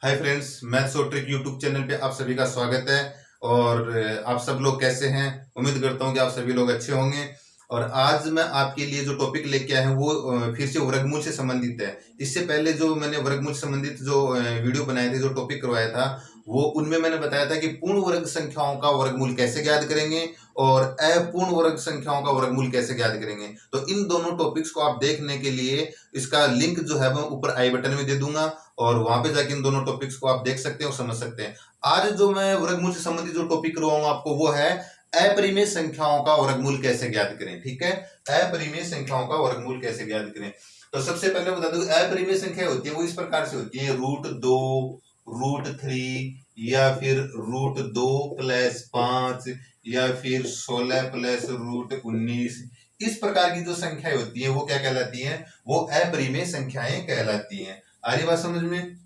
Hi friends, maths और trick YouTube channel पे आप सभी का स्वागत है। और आप सब लोग कैसे हैं? उम्मीद करता हूं कि आप सभी लोग अच्छे होंगे। और आज मैं आपके लिए जो टॉपिक लेके आया हूं वो फिर से वर्गमूल से संबंधित है। इससे पहले जो मैंने वर्गमूल से संबंधित जो वीडियो बनाए थे, जो टॉपिक करवाया था, वो उनमें मैंने बताया था कि पूर्ण वर्ग संख्याओं का वर्गमूल कैसे ज्ञात करेंगे और अपूर्ण वर्ग संख्याओं का वर्गमूल कैसे ज्ञात करेंगे। तो इन दोनों टॉपिक्स को आप देखने के लिए इसका लिंक जो है मैं ऊपर आई बटन में दे दूंगा और वहां पे जाके इन दोनों टॉपिक्स को आप देख सकते हैं और समझ सकते हैं। आज जो मैं वर्गमूल से संबंधित जो टॉपिक करवाऊंगा आपको वो है अपरिमेय संख्याओं का वर्गमूल कैसे ज्ञात करें। ठीक है, अपरिमेय संख्याओं का वर्गमूल कैसे ज्ञात करें। तो सबसे पहले बता दूं, अपरिमेय संख्या होती है वो इस प्रकार से होती है: √2, √3 या फिर √2+5 या फिर 16 प्लस √19। इस प्रकार की जो संख्याएं होती है वो क्या कहलाती हैं? वो अपरिमेय संख्याएं कहलाती हैं। आ रही बात समझ में?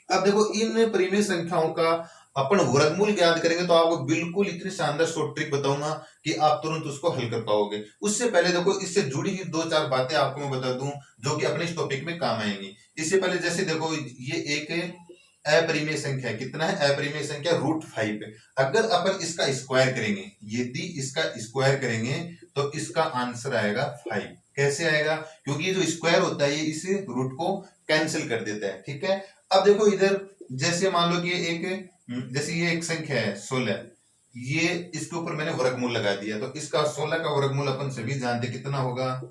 अब देखो, इन परिमेय संख्याओं का अपन वर्गमूल ज्ञात करेंगे तो आपको बिल्कुल इतनी शानदार शॉर्ट ट्रिक बताऊंगा कि आप तुरंत उसको हल कर पाओगे। उससे पहले देखो, इससे जुड़ी हुई दो चार बातें आपको मैं बता दूं जो कि अपने इस टॉपिक में काम आएंगी। इससे पहले जैसे देखो, ये एक अपरिमेय संख्या कितना है? अपरिमेय संख्या √5 है। अगर अपन इसका स्क्वायर करेंगे, यदि इसका स्क्वायर करेंगे तो इसका आंसर आएगा 5। कैसे आएगा? क्योंकि ये जो स्क्वायर होता है ये इस रूट को कैंसिल कर देता है। ठीक है, अब देखो इधर, जैसे मान लो कि जैसे ये एक संख्या है 16, ये इसके ऊपर मैंने वर्गमूल लगा दिया तो इसका 16 का वर्गमूल अपन सभी जानते कितना होगा?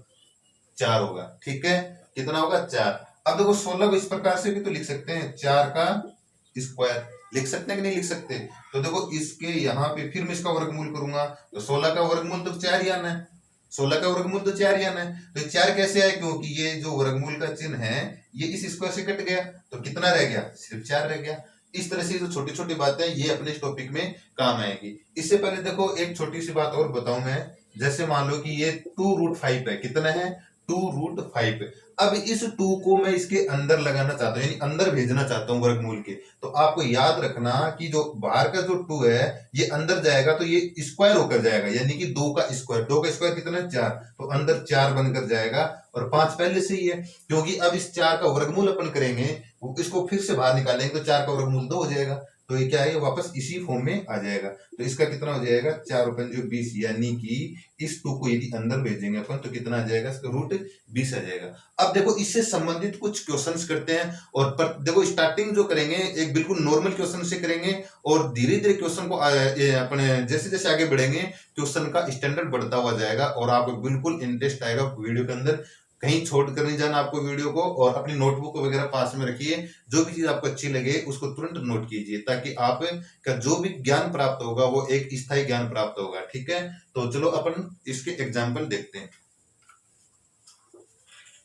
4 होगा। ठीक है, कितना होगा? 4। अब देखो 16 को इस प्रकार से भी तो लिख सकते हैं, 4 का स्क्वायर लिख सकते हैं कि नहीं लिख सकते? तो देखो इसके यहाँ पे फिर मैं इसका वर्गमूल करूंगा तो 16 का वर्गमूल तो 4 ही आना है। 16 का वर्गमूल तो 4 ही आना है। तो 4 कैसे आए? क्योंकि ये जो वर्गमूल का चिन्ह है ये इस स्क्वायर से कट गया तो कितना रह गया? सिर्फ 4 रह गया। इस तरह से जो छोटी छोटी बातें ये अपने इस टॉपिक में काम आएगी। इससे पहले देखो एक छोटी सी बात और बताऊं मैं। जैसे मान लो कि ये 2√5 है। कितना है? 2√5। अब इस 2 को मैं इसके अंदर लगाना चाहता हूँ, यानी अंदर भेजना चाहता हूँ वर्गमूल के। तो आपको याद रखना कि जो बाहर का जो 2 है ये अंदर जाएगा तो ये स्क्वायर होकर जाएगा, यानी कि 2 का स्क्वायर। 2 का स्क्वायर कितना है? 4। तो अंदर 4 बनकर जाएगा और 5 पहले से ही है। क्योंकि अब इस 4 का वर्गमूल अपन करेंगे, इसको फिर से बाहर निकालेंगे तो 4 का वर्गमूल 2 हो जाएगा। तो ये क्या है? वापस इसी फॉर्म में आ जाएगा। तो इसका कितना हो जाएगा? 4 × 20, यानी कि इस 2 को यदि अंदर भेजेंगे अपन तो कितना आ जाएगा? इसका √20 आ जाएगा। अब देखो इससे संबंधित कुछ क्वेश्चंस करते हैं और देखो स्टार्टिंग जो करेंगे एक बिल्कुल नॉर्मल क्वेश्चन से करेंगे और धीरे धीरे क्वेश्चन को अपने जैसे जैसे आगे बढ़ेंगे क्वेश्चन का स्टैंडर्ड बढ़ता हुआ जाएगा और आपको बिल्कुल इंटरेस्ट आएगा वीडियो के अंदर। कहीं छोड़ कर नहीं जाना आपको वीडियो को, और अपनी नोटबुक वगैरह पास में रखिए। जो भी चीज आपको अच्छी लगे उसको तुरंत नोट कीजिए ताकि आप का जो भी ज्ञान प्राप्त होगा वो एक स्थायी ज्ञान प्राप्त होगा। ठीक है, तो चलो अपन इसके एग्जाम्पल देखते हैं।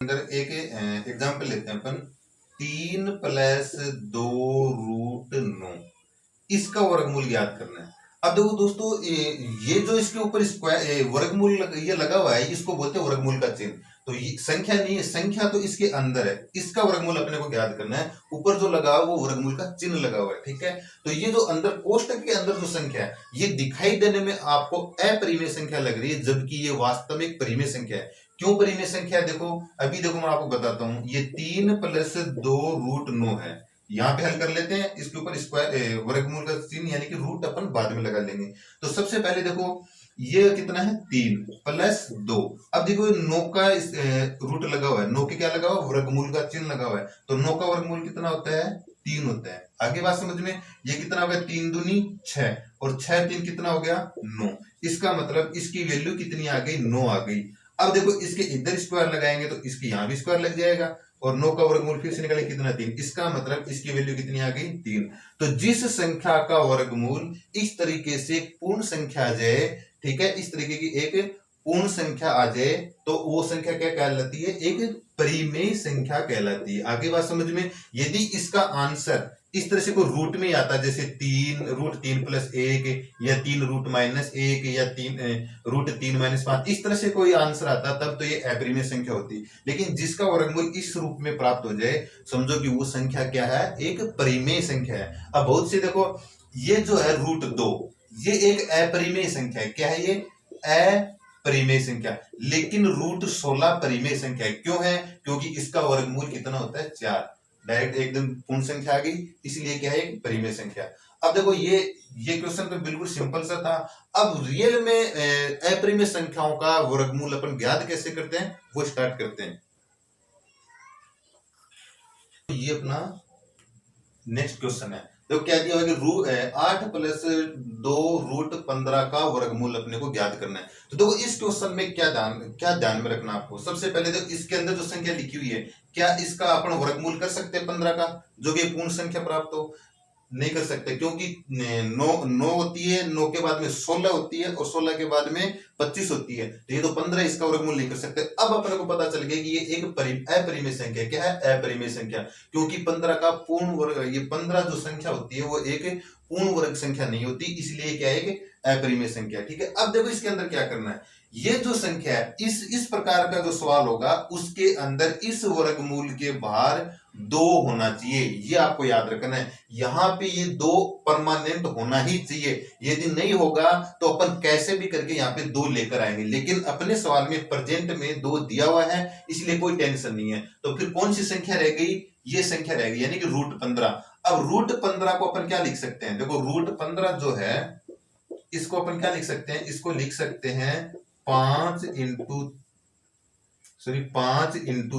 अंदर एक एग्जाम्पल लेते हैं अपन। 3 + 2√9, इसका वर्गमूल ज्ञात करना है। अब देखो दोस्तों, ये जो इसके ऊपर स्क्वायर वर्गमूल ये लगा हुआ है इसको बोलते हैं वर्गमूल का चिन्ह। तो ये संख्या नहीं है, संख्या तो इसके अंदर है, इसका वर्गमूल अपने को ज्ञात करना है। ऊपर जो लगा हुआ वो वर्गमूल का चिन्ह लगा हुआ है। ठीक है, तो ये जो अंदर कोष्टक के अंदर जो संख्या है ये दिखाई देने में आपको अपरिमेय संख्या लग रही है, जबकि ये वास्तविक परिमेय संख्या है। क्यों परिमेय संख्या? देखो अभी देखो मैं आपको बताता हूं। ये 3 + 2√9 है। यहाँ पे हल कर लेते हैं। इसके ऊपर स्क्वायर वर्गमूल का चिन्ह यानी कि रूट अपन बाद में लगा लेंगे। तो सबसे पहले देखो ये कितना है? 3 + 2। अब देखो 9 का रूट लगा हुआ है, 9 के क्या लगा हुआ? वर्गमूल का चिन्ह लगा हुआ है। तो 9 का वर्गमूल कितना होता है? 3 होता है। आगे बात समझ में? ये कितना हो गया? 3 दूनी 6 और 6 3 कितना हो गया? 9। इसका मतलब इसकी वैल्यू कितनी आ गई? 9 आ गई। अब देखो इसके इधर स्क्वायर लगाएंगे तो इसके यहाँ भी स्क्वायर लग जाएगा और 9 का वर्गमूल फिर से निकले कितना? 3। इसका मतलब इसकी वैल्यू कितनी आ गई? 3। तो जिस संख्या का वर्गमूल इस तरीके से पूर्ण संख्या आ जाए, ठीक है, इस तरीके की एक पूर्ण संख्या आ जाए तो वो संख्या क्या कहलाती है? एक परिमेय संख्या कहलाती है। आगे बात समझ में? यदि इसका आंसर इस तरह से कोई रूट में आता, जैसे 3 √3 + 1 या 3 √-1 या 3 √3-5, इस तरह से कोई आंसर आता तब तो ये अपरिमेय संख्या होती। लेकिन जिसका वर्गमूल इस रूप में प्राप्त हो जाए, समझो कि वो संख्या क्या है? एक परिमेय संख्या है। अब बहुत से देखो, ये जो है √2 ये एक अपरिमेय संख्या है। क्या है ये? अपरिमेय संख्या। लेकिन √16 परिमेय संख्या है। क्यों है? क्योंकि इसका वर्गमूल कितना होता है? 4। डायरेक्ट एकदम पूर्ण संख्या आ गई, इसलिए क्या है एक परिमेय संख्या। अब देखो ये क्वेश्चन तो बिल्कुल सिंपल सा था। अब रियल में अपरिमेय संख्याओं का वर्गमूल अपन ज्ञात कैसे करते हैं वो स्टार्ट करते हैं। ये अपना नेक्स्ट क्वेश्चन है। तो क्या दिया हुआ कि 8 + 2 √15 का वर्गमूल अपने को ज्ञात करना है। तो देखो इस क्वेश्चन में क्या ध्यान में रखना आपको, सबसे पहले तो इसके अंदर जो संख्या लिखी हुई है, क्या इसका अपन वर्गमूल कर सकते हैं 15 का, जो कि पूर्ण संख्या प्राप्त हो? नहीं कर सकते, क्योंकि 9 होती है, 9 के बाद में 16 होती है और 16 के बाद में 25 होती है, तो ये तो 15 इसका वर्गमूल नहीं कर सकते। अब अपने को पता चल गया कि ये एक अपरिमेय संख्या, क्या है अपरिमेय संख्या, क्योंकि 15 का पूर्ण वर्ग, ये 15 जो संख्या होती है वो एक पूर्ण वर्ग संख्या नहीं होती, इसलिए क्या है एक अपरिमेय संख्या। ठीक है, अब देखो इसके अंदर क्या करना है, ये जो संख्या है इस प्रकार का जो सवाल होगा उसके अंदर इस वर्गमूल के बाहर 2 होना चाहिए, ये आपको याद रखना है। यहाँ पे ये 2 परमानेंट होना ही चाहिए, यदि नहीं होगा तो अपन कैसे भी करके यहाँ पे 2 लेकर आएंगे, लेकिन अपने सवाल में प्रेजेंट में 2 दिया हुआ है, इसलिए कोई टेंशन नहीं है। तो फिर कौन सी संख्या रह गई, ये संख्या रह गई, यानी कि √15। अब √15 को अपन क्या लिख सकते हैं, देखो √15 जो है इसको अपन क्या लिख सकते हैं, इसको लिख सकते हैं 5 इंटू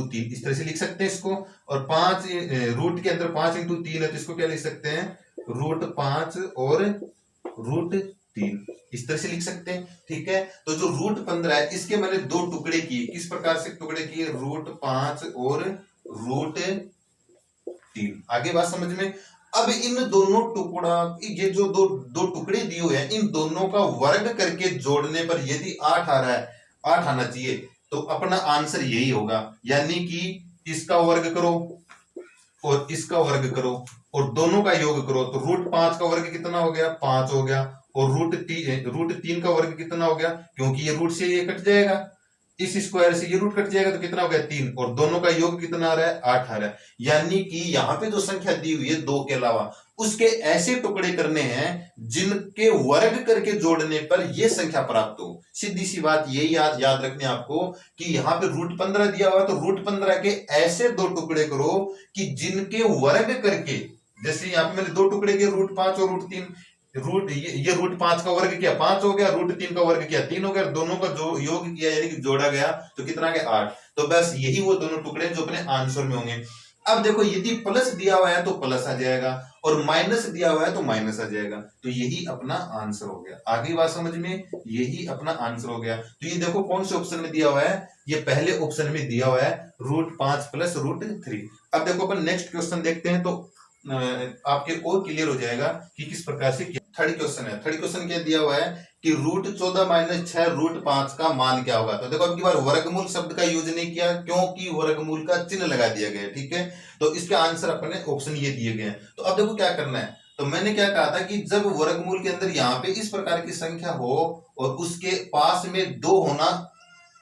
3, इस तरह से लिख सकते हैं इसको। और 5 रूट के अंदर 5 इंटू 3 है, तो इसको क्या लिख सकते हैं √5 और √3, इस तरह से लिख सकते हैं। ठीक है, तो जो √15 है इसके मैंने 2 टुकड़े किए, किस प्रकार से टुकड़े किए, √5 और √3। आगे बात समझ में। अब इन दोनों टुकड़ा, ये जो दो टुकड़े दिए हुए हैं, इन दोनों का वर्ग करके जोड़ने पर यदि 8 आ रहा है, 8 आना चाहिए, तो अपना आंसर यही होगा। यानी कि इसका वर्ग करो और इसका वर्ग करो और दोनों का योग करो, तो √5 का वर्ग कितना हो गया, 5 हो गया, और √3 का वर्ग कितना हो गया, क्योंकि ये रूट से ये कट जाएगा, इस स्क्वायर से ये रूट कट जाएगा, तो कितना हो गया 3, और दोनों का योग कितना आ रहा है 8 आ रहा है। यानी कि यहाँ पे जो संख्या दी हुई है 2 के अलावा, उसके ऐसे टुकड़े करने हैं जिनके वर्ग करके जोड़ने पर ये संख्या प्राप्त हो। सीधी सी बात यही याद रखने आपको कि यहाँ पे √15 दिया हुआ, तो √15 के ऐसे 2 टुकड़े करो कि जिनके वर्ग करके, जैसे यहाँ पे मैंने 2 टुकड़े किए √5 और √3, ये √5 का वर्ग किया 5 हो गया, √3 का वर्ग किया 3 हो गया, दोनों का जो योग किया यानी कि जोड़ा गया, तो कितना गया 8। तो बस यही वो दोनों टुकड़े जो अपने आंसर में होंगे। अब देखो यदि प्लस दिया हुआ है तो प्लस आ जाएगा, और माइनस दिया हुआ है तो माइनस आ जाएगा, तो यही अपना आंसर हो गया। आगे बात समझ में, यही अपना आंसर हो गया। तो ये देखो कौन से ऑप्शन में दिया हुआ है, ये पहले ऑप्शन में दिया हुआ है √5 + √3। अब देखो अपन नेक्स्ट क्वेश्चन देखते हैं, तो आपके और क्लियर हो जाएगा कि किस प्रकार से। थर्ड क्वेश्चन है, थर्ड क्वेश्चन क्या दिया हुआ है कि √14 - 6 √5 का मान क्या होगा। तो देखो अब की बार वर्गमूल शब्द का यूज नहीं किया, क्योंकि वर्गमूल का चिन्ह लगा दिया गया। ठीक है, तो इसका आंसर अपने ऑप्शन ये दिए गए हैं। तो अब देखो क्या करना है, तो मैंने क्या कहा था कि जब वर्गमूल के अंदर यहाँ पे इस प्रकार की संख्या हो और उसके पास में 2 होना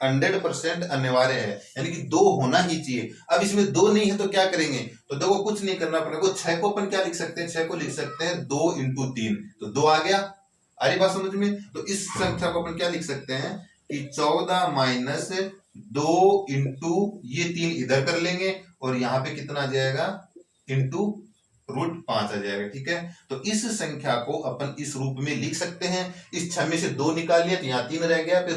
100% अनिवार्य है, यानी कि 2 होना ही चाहिए। अब इसमें 2 नहीं है तो क्या करेंगे, तो देखो कुछ नहीं करना अपने को, 6 को अपन क्या लिख सकते हैं, 6 को लिख सकते हैं 2 × 3, तो 2 आ गया। अरे बात समझ में। तो इस संख्या को अपन क्या लिख सकते हैं कि 14 - 2 × ये 3 इधर कर लेंगे, और यहाँ पे कितना आ जाएगा इंटू √5 आ जाएगा। ठीक है, तो इस संख्या को अपन इस रूप में लिख सकते हैं। इस 6 में से 2 निकाल लिया तो यहाँ 3 रह गया, फिर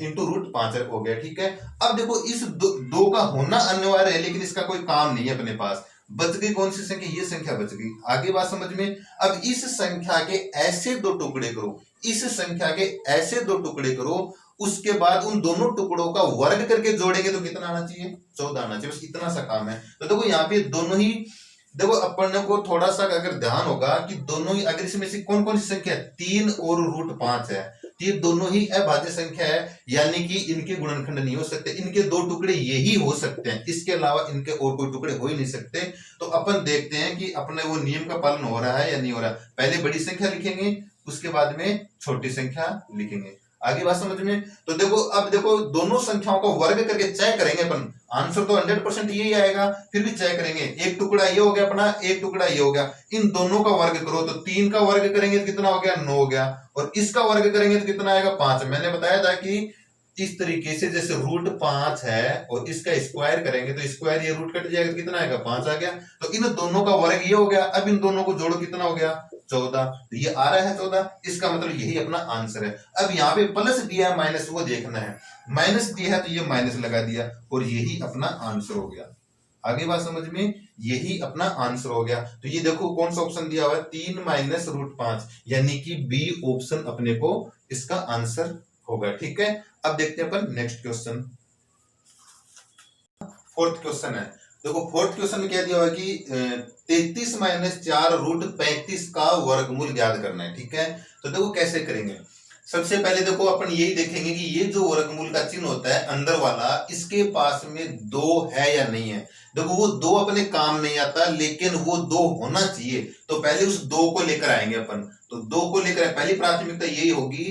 इंटू √5 हो गया। ठीक है, अब देखो इस 2 का होना अनिवार्य है, लेकिन इसका कोई काम नहीं है अपने पास। बच गई कौन सी संख्या, ये संख्या बच गई। आगे बात समझ में। अब इस संख्या के ऐसे 2 टुकड़े करो, इस संख्या के ऐसे 2 टुकड़े करो, उसके बाद उन दोनों टुकड़ों का वर्ग करके जोड़ेंगे तो कितना आना चाहिए, 14 आना चाहिए। बस इतना सा काम है। तो देखो यहाँ पे दोनों ही, देखो अपन को थोड़ा सा अगर ध्यान होगा कि दोनों ही, अगर इसमें से कौन कौन सी संख्या है, 3 और √5 है, ये दोनों ही अभाज्य संख्या है, यानी कि इनके गुणनखंड नहीं हो सकते। इनके 2 टुकड़े यही हो सकते हैं, इसके अलावा इनके और कोई टुकड़े हो ही नहीं सकते। तो अपन देखते हैं कि अपने वो नियम का पालन हो रहा है या नहीं हो रहा। पहले बड़ी संख्या लिखेंगे, उसके बाद में छोटी संख्या लिखेंगे। आगे बात समझ में। तो देखो अब देखो दोनों संख्याओं का वर्ग करके चेक करेंगे अपन, आंसर तो 100% यही आएगा, फिर भी चेक करेंगे। एक टुकड़ा ये हो गया अपना, एक टुकड़ा ये हो गया, इन दोनों का वर्ग करो, तो 3 का वर्ग करेंगे तो कितना हो गया 9 हो गया, और इसका वर्ग करेंगे तो कितना आएगा 5। मैंने बताया था कि इस तरीके से जैसे रूट 5 है और इसका स्क्वायर करेंगे तो स्क्वायर ये रूट कट जाएगा, कितना आएगा 5 आ गया। तो इन दोनों का वर्ग ये हो गया। अब इन दोनों को जोड़ो, कितना हो गया 14। तो ये आ रहा है 14, इसका मतलब यही अपना आंसर है। अब यहाँ पे प्लस दिया है माइनस वो देखना है, माइनस दिया है तो ये माइनस लगा दिया और यही अपना आंसर हो गया। आगे बात समझ में, यही अपना आंसर हो गया। तो ये देखो कौन सा ऑप्शन दिया हुआ है 3 माइनस रूट 5, यानी कि बी ऑप्शन अपने को इसका आंसर होगा। ठीक है, अब देखते हैं अपन नेक्स्ट क्वेश्चन। फोर्थ क्वेश्चन है, देखो फोर्थ क्वेश्चन में क्या दिया हुआ है कि 33 माइनस 4 रूट 35 का वर्गमूल ज्ञात करना है। ठीक है, तो देखो कैसे करेंगे। सबसे पहले देखो अपन यही देखेंगे कि ये जो वर्गमूल का चिन्ह होता है अंदर वाला, इसके पास में 2 है या नहीं है। देखो वो 2 अपने काम नहीं आता, लेकिन वो 2 होना चाहिए। तो पहले उस 2 को लेकर आएंगे अपन। तो 2 को लेकर पहली प्राथमिकता यही होगी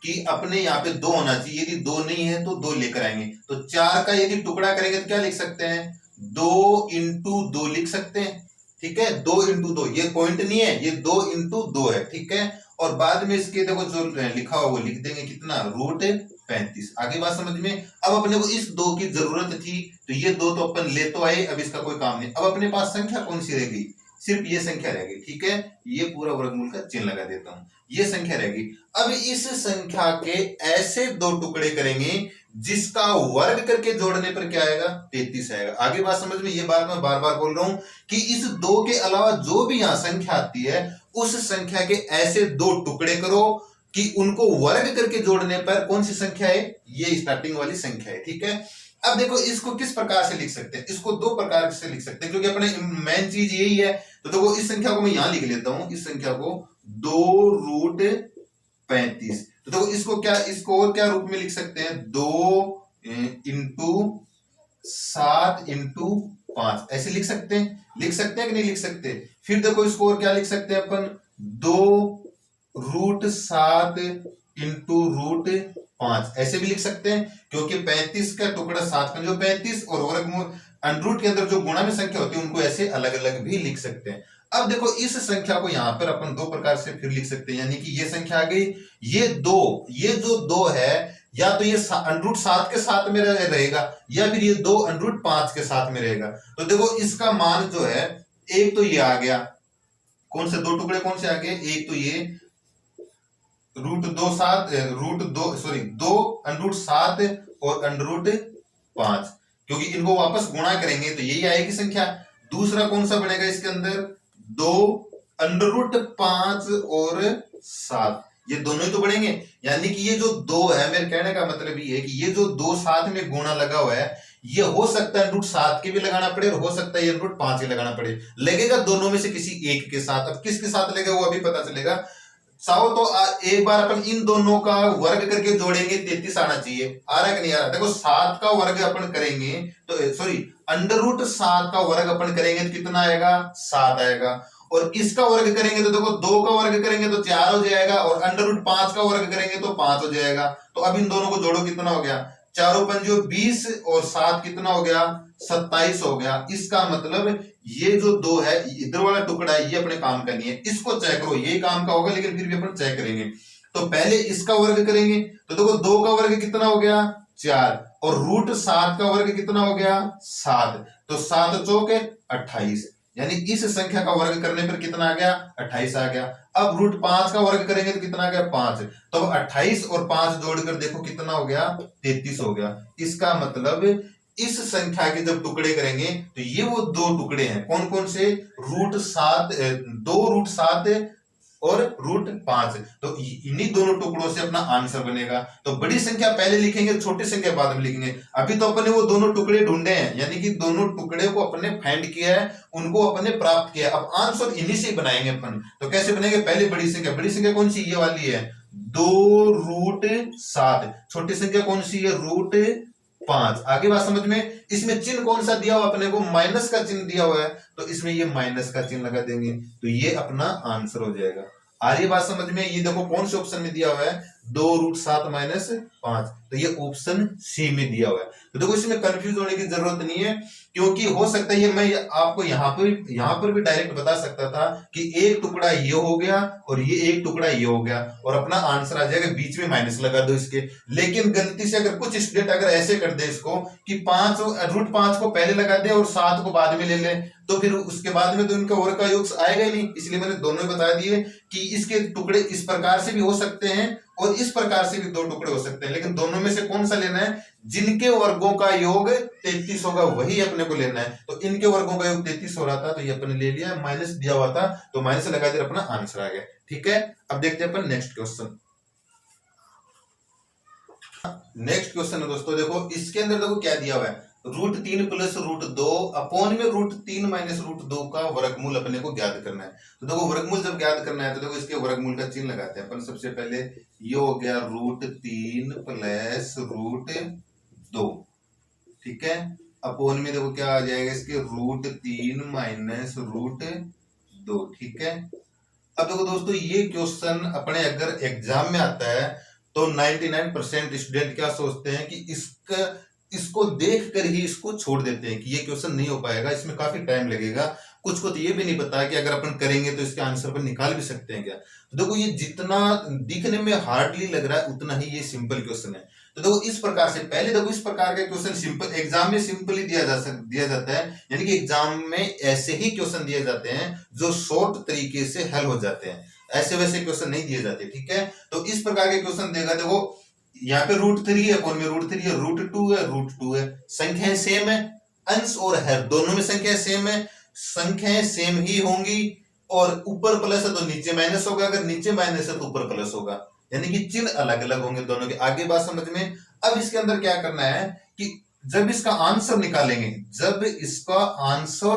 कि अपने यहाँ पे 2 होना चाहिए। यदि 2 नहीं है तो 2 लेकर आएंगे। तो 4 का यदि टुकड़ा करेंगे तो क्या लिख सकते हैं, 2 इंटू 2 लिख सकते हैं। ठीक है, 2 इंटू 2, ये पॉइंट नहीं है, ये 2 इंटू 2 है। ठीक है, और बाद में इसके देखो जो लिखा हुआ वो लिख देंगे, कितना रूट 35। आगे बात समझ में। अब अपने को इस 2 की जरूरत थी तो ये 2 तो अपन ले तो आए, अब इसका कोई काम नहीं। अब अपने पास संख्या कौन सी रह गई, सिर्फ ये संख्या रह गई। ठीक है, ये पूरा वर्गमूल का चिन्ह लगा देता हूं, ये संख्या रहेगी। अब इस संख्या के ऐसे 2 टुकड़े करेंगे जिसका वर्ग करके जोड़ने पर क्या आएगा, 33 आएगा। आगे बात समझ में, ये बात मैं बार बार बोल रहा हूं कि इस 2 के अलावा जो भी यहां संख्या आती है उस संख्या के ऐसे 2 टुकड़े करो कि उनको वर्ग करके जोड़ने पर कौन सी संख्या है, ये स्टार्टिंग वाली संख्या है। ठीक है, अब देखो इसको किस प्रकार से लिख सकते हैं, इसको 2 प्रकार से लिख सकते हैं क्योंकि अपने मेन चीज यही है। तो देखो इस संख्या को मैं यहां लिख लेता हूं, इस संख्या को 2 रूट 35। तो देखो इसको क्या, इसको और क्या रूप में लिख सकते हैं, 2 इंटू 7 इंटू 5, ऐसे लिख सकते हैं। लिख सकते हैं कि नहीं लिख सकते। फिर देखो इसको और क्या लिख सकते हैं अपन, 2 रूट 7 इंटू रूट 5, ऐसे भी लिख सकते हैं क्योंकि 35 का टुकड़ा 7 का जो 35 और वर्गमूल अंडरूट के अंदर जो गुणा में संख्या होती है उनको ऐसे अलग अलग भी लिख सकते हैं। अब देखो इस संख्या को यहां पर अपन 2 प्रकार से फिर लिख सकते हैं, यानी कि ये संख्या आ गई, ये 2, ये जो 2 है या तो ये अंडरूट 7 के साथ में रहेगा या फिर ये 2 अंडरूट 5 के साथ में रहेगा। तो देखो इसका मान जो है, एक तो ये आ गया, कौन से 2 टुकड़े कौन से आ गए, एक तो ये रूट 2 अंडरूट 7 और अंडरूट 5, क्योंकि इनको वापस गुणा करेंगे तो यही आएगी संख्या। दूसरा कौन सा बनेगा इसके अंदर, 2 अंडरूट 5 और 7, ये दोनों ही तो बढ़ेंगे। यानी कि ये जो 2 है, मेरे कहने का मतलब ये है कि ये जो 2 साथ में गुणा लगा हुआ है, ये हो सकता है अंडरूट 7 के भी लगाना पड़े और हो सकता है ये अंडरूट 5 के लगाना पड़े। लगेगा दोनों में से किसी एक के साथ। अब किसके साथ लगेगा वो अभी पता चलेगा। चाहो तो एक बार अपन इन दोनों का वर्ग करके जोड़ेंगे, 33 आना चाहिए। आ रहा है कि नहीं आ रहा। देखो 7 का वर्ग अपन करेंगे तो सॉरी अंडररूट 7 का वर्ग अपन करेंगे तो कितना आएगा, 7 आएगा। और इसका वर्ग करेंगे तो देखो 2 का वर्ग करेंगे तो 4 हो जाएगा और अंडररूट 5 का वर्ग करेंगे तो 5 हो जाएगा। तो अब इन दोनों को जोड़ो, कितना हो गया, 4 पंजो 20 और 7 कितना हो गया, 27 हो गया। इसका मतलब ये जो 2 है, इधर वाला टुकड़ा है, ये अपने काम का नहीं है, इसको चेक करो, ये काम का होगा लेकिन फिर भी अपन चेक करेंगे। तो पहले इसका वर्ग करेंगे तो देखो 2 का वर्ग कितना हो गया, 4 और रूट 7 का वर्ग कितना हो गया, 7। तो 7 चौके 28, यानी इस संख्या का वर्ग करने पर कितना आ गया, 28 आ गया। अब रूट 5 का वर्ग करेंगे तो कितना आ गया, 5। तो 28 और 5 जोड़कर देखो कितना हो गया, 33 हो गया। इसका मतलब इस संख्या के जब टुकड़े करेंगे तो ये वो 2 टुकड़े हैं, कौन कौन से, रूट 7, 2 रूट 7 और रूट 5। तो इन्हीं दोनों टुकड़ों से अपना आंसर बनेगा। तो बड़ी संख्या पहले लिखेंगे, छोटी संख्या बाद में लिखेंगे। अभी तो अपने वो दोनों टुकड़े ढूंढे हैं, यानी कि दोनों टुकड़े को अपने फाइंड किया है, उनको अपने प्राप्त किया। अब आंसर इन्हीं से बनाएंगे अपन। तो कैसे बनेंगे, पहले बड़ी संख्या कौन सी, ये वाली है 2 रूट 7। छोटी संख्या कौन सी है, रूट 5। आगे बात समझ में। इसमें चिन्ह कौन सा दिया हुआ अपने को, माइनस का चिन्ह दिया हुआ है, तो इसमें ये माइनस का चिन्ह लगा देंगे तो ये अपना आंसर हो जाएगा। आ रही बात समझ में। ये देखो कौन से ऑप्शन में दिया हुआ है, 2√7-5। तो ये ऑप्शन सी में दिया हुआ है। तो देखो इसमें कंफ्यूज होने की जरूरत नहीं है, क्योंकि हो सकता है ये मैं आपको यहाँ पर भी डायरेक्ट बता सकता था कि एक टुकड़ा ये हो गया और ये एक टुकड़ा ये हो गया और अपना आंसर आ जाएगा, बीच में माइनस लगा दो इसके। लेकिन गलती से अगर कुछ स्टूडेंट अगर ऐसे कर दे इसको कि 5 को पहले लगा दे और 7 को बाद में ले ले, तो फिर उसके बाद में तो इनका वर्ग का योग आएगा ही नहीं। इसलिए मैंने दोनों ही बता दिए कि इसके टुकड़े इस प्रकार से भी हो सकते हैं और इस प्रकार से भी दो टुकड़े हो सकते हैं, लेकिन दोनों में से कौन सा लेना है? जिनके वर्गों का योग 33 होगा वही अपने को लेना है। तो इनके वर्गों का योग 33 हो रहा था तो ये अपने ले लिया, माइनस दिया हुआ था तो माइनस लगा दिया, अपना आंसर आ गया। ठीक है, अब देखते हैं अपन नेक्स्ट क्वेश्चन। नेक्स्ट क्वेश्चन है दोस्तों, देखो इसके अंदर देखो क्या दिया हुआ है, √3 + √2 अपॉन में √3 - √2 का वर्गमूल अपने को ज्ञात करना है। तो देखो वर्गमूल जब ज्ञात करना है तो देखो इसके वर्गमूल का चिन्ह लगाते हैं अपन। सबसे पहले ये हो गया √3 + √2, ठीक है, अपॉन में देखो क्या आ जाएगा इसके √3 - √2, ठीक है। अब देखो दोस्तों ये क्वेश्चन अपने अगर एग्जाम में आता है तो 99% स्टूडेंट क्या सोचते हैं कि इसको देख कर ही इसको छोड़ देते हैं कि ये क्वेश्चन नहीं हो पाएगा, इसमें काफी टाइम लगेगा। कुछ को तो ये भी नहीं पता है कि अगर अपन करेंगे तो इसके आंसर पर निकाल भी सकते हैं क्या। तो देखो ये जितना दिखने में हार्डली लग रहा है उतना ही ये सिंपल क्वेश्चन है। तो देखो इस प्रकार से पहले देखो इस प्रकार का क्वेश्चन सिंपल एग्जाम में सिंपली दिया जाता है, यानी कि एग्जाम में ऐसे ही क्वेश्चन दिए जाते हैं जो शॉर्ट तरीके से हल हो जाते हैं, ऐसे वैसे क्वेश्चन नहीं दिए जाते। ठीक है, तो इस प्रकार के क्वेश्चन देगा। देखो यहाँ पे √3 है, कौन में √3 है, √2 है, संख्याएं सेम है, अंश और हर दोनों में संख्याएं सेम है, संख्याएं सेम ही होंगी और ऊपर प्लस है तो नीचे माइनस होगा, अगर नीचे माइनस है तो ऊपर प्लस होगा, यानी कि चिन्ह अलग अलग होंगे दोनों के। आगे बात समझ में। अब इसके अंदर क्या करना है कि जब इसका आंसर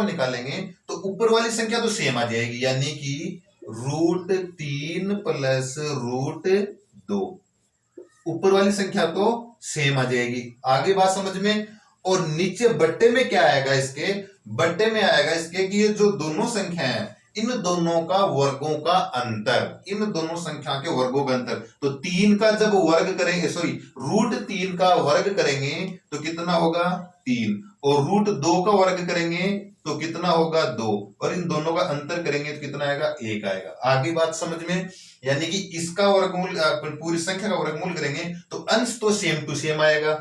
निकालेंगे तो ऊपर वाली संख्या तो सेम आ जाएगी, यानी कि √3 + √2 ऊपर वाली संख्या तो सेम आ जाएगी। आगे बात समझ में। और नीचे बट्टे में क्या आएगा, इसके बट्टे में आएगा इसके कि ये जो दोनों संख्या है इन दोनों का वर्गों का अंतर, इन दोनों संख्या के वर्गों का अंतर। तो 3 का जब वर्ग करेंगे, सॉरी √3 का वर्ग करेंगे तो कितना होगा 3, और √2 का वर्ग करेंगे तो कितना होगा 2, और इन दोनों का अंतर करेंगे तो कितना आएगा 1 आएगा। आगे बात समझ में। यानी कि इसका वर्गमूल पूरी संख्या का वर्गमूल करेंगे तो अंश तो सेम टू सेम आएगा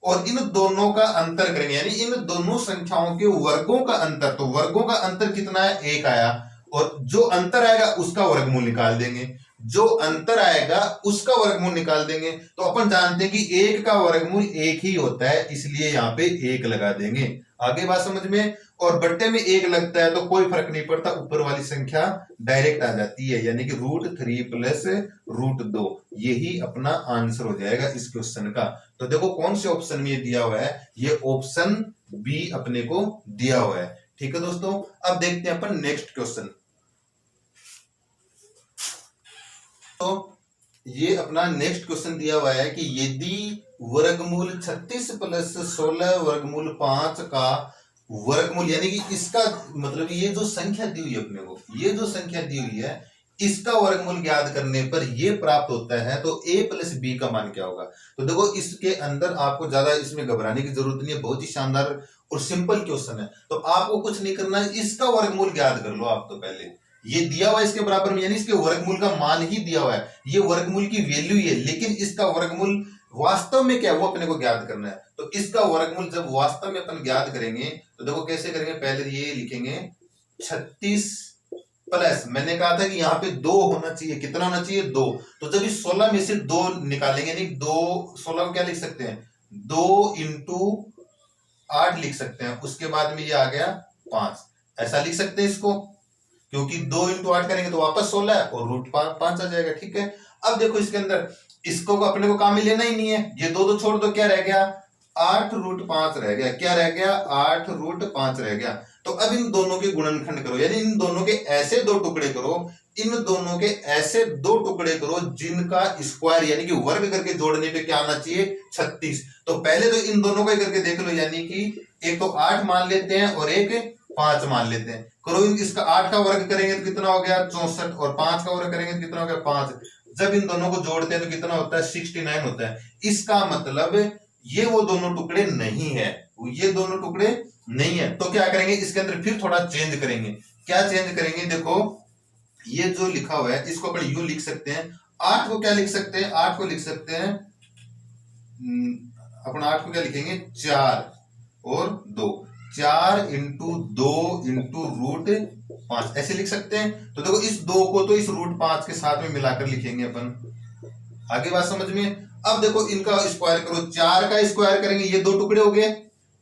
और इन दोनों का अंतर करेंगे, यानी इन दोनों संख्याओं के वर्गों का अंतर, तो वर्गों का अंतर कितना है 1 आया, और जो अंतर आएगा उसका वर्गमूल निकाल देंगे, जो अंतर आएगा उसका वर्गमूल निकाल देंगे। तो अपन जानते हैं कि 1 का वर्गमूल 1 ही होता है, इसलिए यहाँ पे 1 लगा देंगे। आगे बात समझ में। और बट्टे में 1 लगता है तो कोई फर्क नहीं पड़ता, ऊपर वाली संख्या डायरेक्ट आ जाती है, यानी कि √3 + √2 यही अपना आंसर हो जाएगा इस क्वेश्चन का। तो देखो कौन से ऑप्शन में ये दिया हुआ है, ये ऑप्शन बी अपने को दिया हुआ है। ठीक है दोस्तों, अब देखते हैं अपन नेक्स्ट क्वेश्चन। तो ये अपना नेक्स्ट क्वेश्चन दिया हुआ है कि यदि वर्गमूल 36 + 16 वर्गमूल 5 का वर्गमूल, यानी कि इसका मतलब ये जो संख्या दी हुई है अपने को, ये जो संख्या दी हुई है इसका वर्गमूल ज्ञात करने पर ये प्राप्त होता है, तो a + b का मान क्या होगा। तो देखो इसके अंदर आपको ज्यादा इसमें घबराने की जरूरत नहीं है, बहुत ही शानदार और सिंपल क्वेश्चन है। तो आपको कुछ नहीं करना है, इसका वर्गमूल ज्ञात कर लो आप। तो पहले ये दिया हुआ है इसके बराबर में, यानी इसके वर्गमूल का मान ही दिया हुआ है, ये वर्गमूल की वैल्यू ही है, लेकिन इसका वर्गमूल वास्तव में क्या है वो अपने को ज्ञात करना है। तो इसका वर्गमूल जब वास्तव में अपन ज्ञात करेंगे तो देखो कैसे करेंगे, पहले ये लिखेंगे 36 प्लस, मैंने कहा था कि यहाँ पे 2 होना चाहिए, कितना होना चाहिए 2। तो जब इस 16 में से 2 निकालेंगे, नहीं 2 16 को क्या लिख सकते हैं 2 × 8 लिख सकते हैं, उसके बाद में ये आ गया 5, ऐसा लिख सकते हैं इसको, क्योंकि 2 × 8 करेंगे तो वापस 16 है और √5 आ जाएगा। ठीक है, अब देखो इसके अंदर इसको अपने को काम में लेना ही नहीं है, ये 2 छोड़ दो, क्या रह गया 8√5 रह गया, क्या रह गया 8√5 रह गया। तो अब इन दोनों के गुणनखंड करो, यानी इन दोनों के ऐसे 2 टुकड़े करो, इन दोनों के ऐसे 2 टुकड़े करो जिनका स्क्वायर यानी कि वर्ग करके जोड़ने पे क्या आना चाहिए 36। तो पहले तो इन दोनों को करके देख लो, यानी कि एक तो 8 मान लेते हैं और एक 5 मान लेते हैं, करो इसका 8 का वर्ग करेंगे तो कितना हो गया 64, और 5 का वर्ग करेंगे तो कितना हो गया 5। जब इन दोनों को जोड़ते हैं तो कितना होता है 69 होता है। इसका मतलब ये वो दोनों टुकड़े नहीं है, ये दोनों टुकड़े नहीं है। तो क्या करेंगे इसके अंदर फिर थोड़ा चेंज करेंगे। क्या चेंज करेंगे, देखो ये जो लिखा हुआ है इसको अपन यूं लिख सकते हैं। 8 को क्या लिख सकते हैं, 8 को लिख सकते हैं अपन 8 को क्या लिखेंगे 4 और 2, 4 इंटू 2 इंटू रूट 5 ऐसे लिख सकते हैं। तो देखो इस 2 को तो इस रूट 5 के साथ में मिलाकर लिखेंगे अपन। आगे बात समझ में। अब देखो इनका स्क्वायर करो, 4 का स्क्वायर करेंगे, ये 2 टुकड़े हो गए,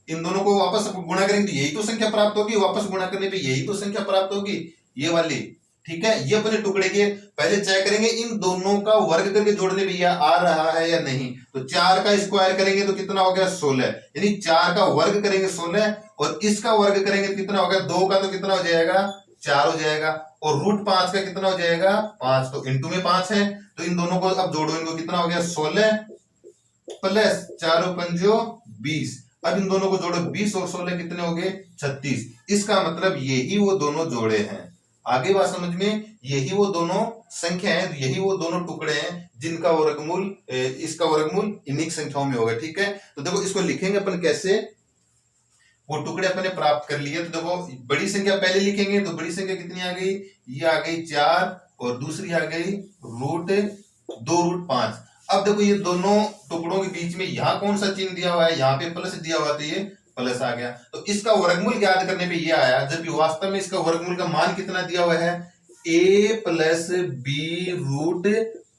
इन दोनों को वापस गुणा करेंगे तो यही तो संख्या प्राप्त होगी, वापस गुणा करने पे यही तो संख्या प्राप्त होगी, ये वाली। ठीक है, ये अपने टुकड़े के पहले चेक करेंगे इन दोनों का वर्ग करके जोड़ने पे यह आ रहा है या नहीं। तो 4 का स्क्वायर करेंगे तो कितना हो गया 16, यानी 4 का वर्ग करेंगे 16 और इसका वर्ग करेंगे तो कितना होगा 2 का तो कितना हो जाएगा 4 हो जाएगा और रूट 5 का कितना हो जाएगा 5, तो इंटू में 5 है तो इन दोनों को अब जोड़ो, इनको कितना हो गया 16 प्लस 4 पंजो 20। अब इन दोनों को जोड़ो 20 और 16 कितने हो गए 36। इसका मतलब यही वो दोनों जोड़े हैं। आगे बात समझ में, यही वो दोनों संख्या है, यही वो दोनों टुकड़े हैं जिनका वर्गमूल इसका वर्गमूल इन्हीं संख्याओं में होगा। ठीक है, तो देखो इसको लिखेंगे अपन कैसे, वो टुकड़े अपने प्राप्त कर लिए। तो देखो बड़ी संख्या पहले लिखेंगे तो बड़ी संख्या कितनी आ गई, ये आ गई 4 और दूसरी आ गई रूट 2 रूट 5। अब देखो ये दोनों टुकड़ों के बीच में यहाँ कौन सा चिन्ह दिया हुआ है, यहाँ पे प्लस दिया हुआ, तो ये प्लस आ गया। तो इसका वर्गमूल ज्ञात करने पे ये आया, जबकि वास्तव में इसका वर्गमूल का मान कितना दिया हुआ है a प्लस बी रूट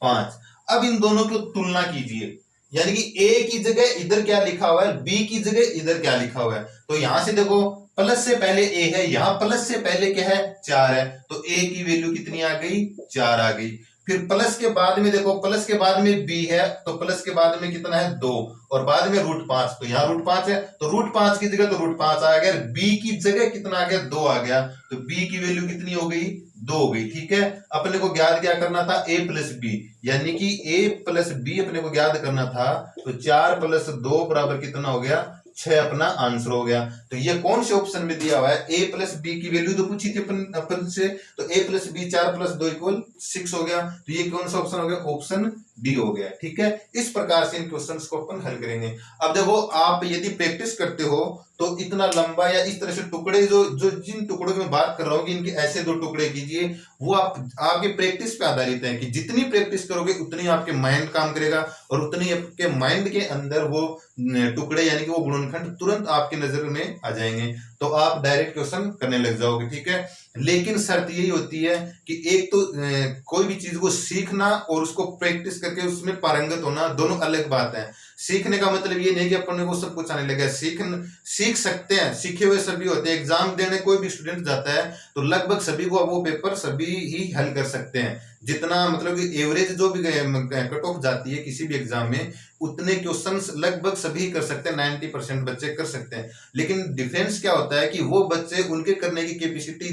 5। अब इन दोनों की तुलना कीजिए, यानी कि a की जगह इधर क्या लिखा हुआ है, b की जगह इधर क्या लिखा हुआ है। तो यहां से देखो प्लस से पहले a है, यहां प्लस से पहले क्या है 4 है, तो a की वैल्यू कितनी आ गई 4 आ गई। फिर प्लस के बाद में देखो, प्लस के बाद में b है तो प्लस के बाद में कितना है 2 और बाद में रूट 5, तो यहाँ रूट 5 है तो रूट 5 की जगह तो रूट 5 आ गया, b की जगह कितना आ गया 2 आ गया, तो b की वैल्यू कितनी हो गई 2 हो गई। ठीक है, अपने को ज्ञात क्या करना था a प्लस बी, यानी कि a प्लस बी अपने को ज्ञात करना था। तो 4 प्लस 2 बराबर कितना हो गया 6 अपना आंसर हो गया। तो ये कौन से ऑप्शन में दिया हुआ है, a प्लस बी की वैल्यू तो पूछी थी अपन से, तो a plus B 4 plus 2 equal 6 हो गया। तो ये कौन सा ऑप्शन हो गया, ऑप्शन डी हो गया। ठीक है, इस प्रकार से इन क्वेश्चंस को अपन हल करेंगे। अब देखो आप यदि प्रैक्टिस करते हो तो इतना लंबा या इस तरह से टुकड़े जो जिन टुकड़ों की मैं बात कर रहा हूँ कि इनके ऐसे 2 टुकड़े कीजिए, वो आपके प्रैक्टिस पे आधारित है कि जितनी प्रैक्टिस करोगे उतनी आपके माइंड काम करेगा और उतनी आपके माइंड के अंदर वो टुकड़े यानी कि वो गुणनखंड तुरंत आपकी नजर में आ जाएंगे, तो आप डायरेक्ट क्वेश्चन करने लग जाओगे। ठीक है, लेकिन शर्त यही होती है कि एक तो कोई भी चीज को सीखना और उसको प्रैक्टिस करके उसमें पारंगत होना दोनों अलग बात है। सीखने का मतलब ये नहीं कि अपन को सब कुछ आने लगे, सीख सकते हैं, सीखे हुए सभी होते हैं। एग्जाम देने कोई भी स्टूडेंट जाता है तो लगभग सभी को वो पेपर सभी ही हल कर सकते हैं। जितना मतलब कि एवरेज जो भी कट ऑफ जाती है किसी भी एग्जाम में, उतने क्वेश्चंस लगभग सभी कर सकते हैं, 90% बच्चे कर सकते हैं। लेकिन डिफरेंस क्या होता है कि वो बच्चे उनके करने की कैपेसिटी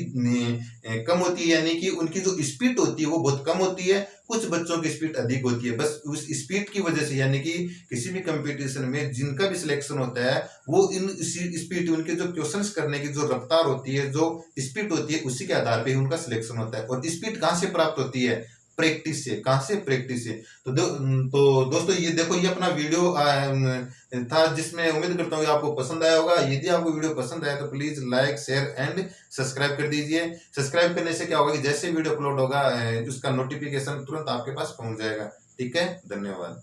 कम होती है, यानी कि उनकी जो स्पीड होती है वो बहुत कम होती है, कुछ बच्चों की स्पीड अधिक होती है। बस उस स्पीड की वजह से, यानी कि किसी भी कंपटीशन में जिनका भी सिलेक्शन होता है वो इन स्पीड, उनके जो क्वेश्चंस करने की जो रफ्तार होती है, जो स्पीड होती है, उसी के आधार पे उनका सिलेक्शन होता है। और स्पीड कहाँ से प्राप्त होती है, प्रैक्टिस से। कहां से, प्रैक्टिस से। तो दोस्तों ये देखो, ये अपना वीडियो था जिसमें उम्मीद करता हूँ आपको पसंद आया होगा। यदि आपको वीडियो पसंद आया तो please like share and subscribe कर दीजिए। सब्सक्राइब करने से क्या होगा कि जैसे वीडियो अपलोड होगा उसका नोटिफिकेशन तुरंत आपके पास पहुंच जाएगा। ठीक है, धन्यवाद।